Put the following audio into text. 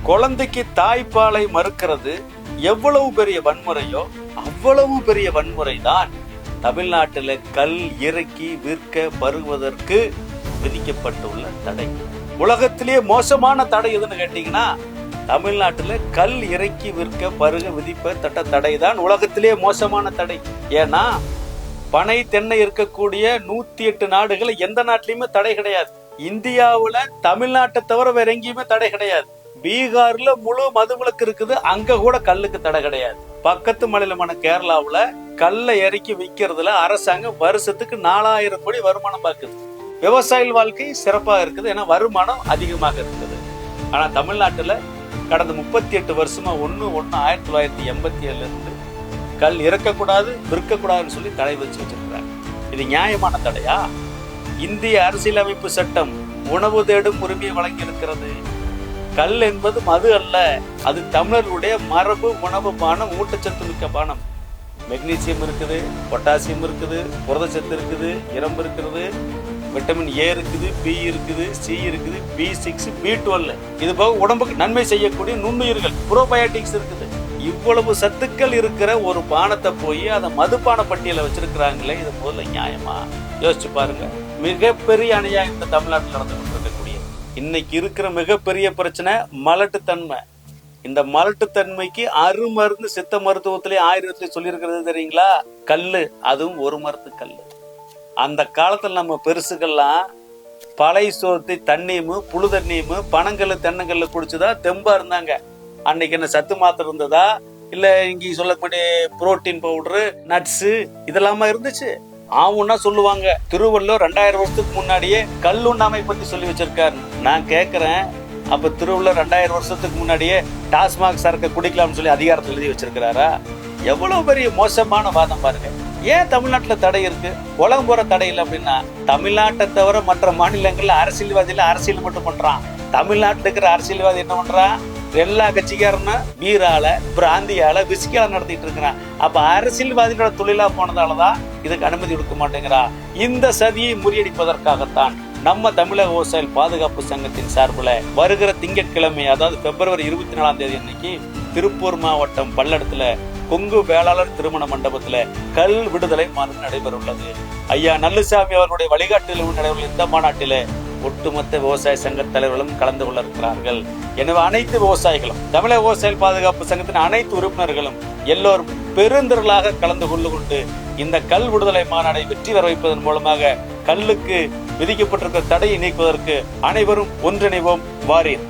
குழந்தைக்கு தாய்ப்பாலை மறுக்கிறது எவ்வளவு பெரிய வன்முறையோ அவ்வளவு பெரிய வன்முறை தான் தமிழ்நாட்டில் கல் இறக்கி விற்க பருகுவதற்கு விதிக்கப்பட்டுள்ள தடை. உலகத்திலேயே மோசமான தடை எதுன்னு கேட்டீங்கன்னா தமிழ்நாட்டில் கல் இறக்கி விற்க பருக விதிப்ப தடை தான் உலகத்திலேயே மோசமான தடை. ஏன்னா பனை தென்னை இருக்கக்கூடிய 108 நாடுகள் எந்த நாட்டிலையுமே தடை கிடையாது. இந்தியாவுல தமிழ்நாட்டை தவிர வேற எங்கேயுமே தடை கிடையாது. பீகார்ல முழு மதுவிலக்கு இருக்குது, அங்க கூட கல்லுக்கு தடை கிடையாது. பக்கத்து மாநிலமான கேரளாவுல கல்லை இறக்கி விற்கிறதுல அரசாங்கம் வருஷத்துக்கு 4000 கோடி வருமானம் பார்க்குது. விவசாயிகள் வாழ்க்கை சிறப்பாக இருக்குது, ஏன்னா வருமானம் அதிகமாக இருக்குது. ஆனா தமிழ்நாட்டுல கடந்த 38 வருஷமா 1/1/1987 இருந்து கல் இறக்கக்கூடாது விற்கக்கூடாதுன்னு சொல்லி தடை வச்சிருக்கிறாங்க. இது நியாயமான தடையா? இந்திய அரசியலமைப்பு சட்டம் உணவு தேடும் உரிமையை வழங்கி இருக்கிறது. கல் என்பது மது அல்ல, அது தமிழர்களுடைய மரபு உணவு பானம், ஊட்டச்சத்து மிக்க பானம். மெக்னீசியம் இருக்குது, பொட்டாசியம் இருக்குது, புரதச்சத்து இருக்குது, இரும்பு இருக்கிறது, விட்டமின் ஏ இருக்குது, பி இருக்குது, சி இருக்குது, B6, B12. இது போக உடம்புக்கு நன்மை செய்யக்கூடிய நுண்ணுயிர்கள், புரோபயோட்டிக்ஸ் இருக்குது. இவ்வளவு சத்துக்கள் இருக்கிற ஒரு பானத்தை போய் அதை மதுபான பட்டியல வச்சிருக்கிறாங்களே, இது முதல்ல நியாயமா? யோசிச்சு பாருங்க. மிகப்பெரிய அநியாயம் இந்த தமிழ்நாட்டில் நடந்து கொண்டிருக்கக்கூடிய இன்னைக்கு இருக்கிற மிகப்பெரிய பிரச்சனை மலட்டுத்தன்மை. இந்த மலட்டுத்தன்மைக்கு அருமருந்து சித்த மருத்துவத்திலே ஆயுர்வேதத்திலே சொல்லியிருக்கிறது தெரியுங்களா? கல்லு, அதுவும் ஒரு மருந்து கல்லு. அந்த காலத்துல நம்ம பெருசுகள்லாம் பழைய சோத்தை தண்ணியும் புழு தண்ணியும் பனங்கல்லு தென்னங்கல்லு குடிச்சுதான் தெம்பா இருந்தாங்க. அன்னைக்கு என்ன சத்து மாத்திரை இருந்ததா? இல்ல இங்க சொல்லக்கூடிய புரோட்டீன் பவுடரு, நட்ஸ் இதெல்லாமா இருந்துச்சு? ஆவுன்னா சொல்லுவாங்க, திருவள்ளுவர் 2000 வருஷத்துக்கு முன்னாடியே கல்லுண்ணாமை பத்தி சொல்லி வச்சிருக்காரு. நான் கேக்குறேன், அப்ப திருவள்ளுவர் 2000 வருஷத்துக்கு முன்னாடியே டாஸ்மாக் சரக்கு குடிக்கலாம்னு சொல்லி அதிகாரத்தில் எழுதி வச்சிருக்கிறாரா? எவ்வளவு பெரிய மோசமான வாதம் பாருங்க. ஏன் தமிழ்நாட்டுல தடை இருக்கு, உலகம் போற தடை இல்லை அப்படின்னா? தமிழ்நாட்டை தவிர மற்ற மாநிலங்கள்ல அரசியல்வாதியில அரசியல் மட்டும் பண்றான். தமிழ்நாட்டில் இருக்கிற அரசியல்வாதி என்ன பண்றான்? எல்லா கட்சிக்காரனும் பீரால பிராந்தியால விஸ்கியால நடத்திட்டு இருக்கிறான். அப்ப அரசியல்வாதிகளோட தொழிலா போனதாலதான் இதுக்கு அனுமதி கொடுக்க மாட்டேங்கிறா. இந்த சதியை முறியடிப்பதற்காகத்தான் நம்ம தமிழக விவசாயிகள் பாதுகாப்பு சங்கத்தின் சார்பில் வருகிற திங்கட்கிழமை, அதாவது பிப்ரவரி 24ஆம் தேதி அன்னைக்கு திருப்பூர் மாவட்டம் பல்லடத்துல கொங்கு வேளாளர் திருமண மண்டபத்துல கல் விடுதலை மாநாடு நடைபெற உள்ளது. ஐயா நல்லுசாமி அவர்களுடைய வழிகாட்டுதல் நடைபெறும் இந்த மாநாட்டில ஒட்டுமொத்த விவசாய சங்க தலைவர்களும் கலந்து கொள்ள இருக்கிறார்கள். எனவே அனைத்து விவசாயிகளும், தமிழக விவசாயிகள் பாதுகாப்பு சங்கத்தின் அனைத்து உறுப்பினர்களும் எல்லோரும் பெருந்திரளாக கலந்து கொண்டு இந்த கல் விடுதலை மாநாடை வெற்றி பெற வைப்பதன் மூலமாக கல்லுக்கு விதிக்கப்பட்டிருக்கிற தடையை நீக்குவதற்கு அனைவரும் ஒன்றிணைவோம். வாரீர்.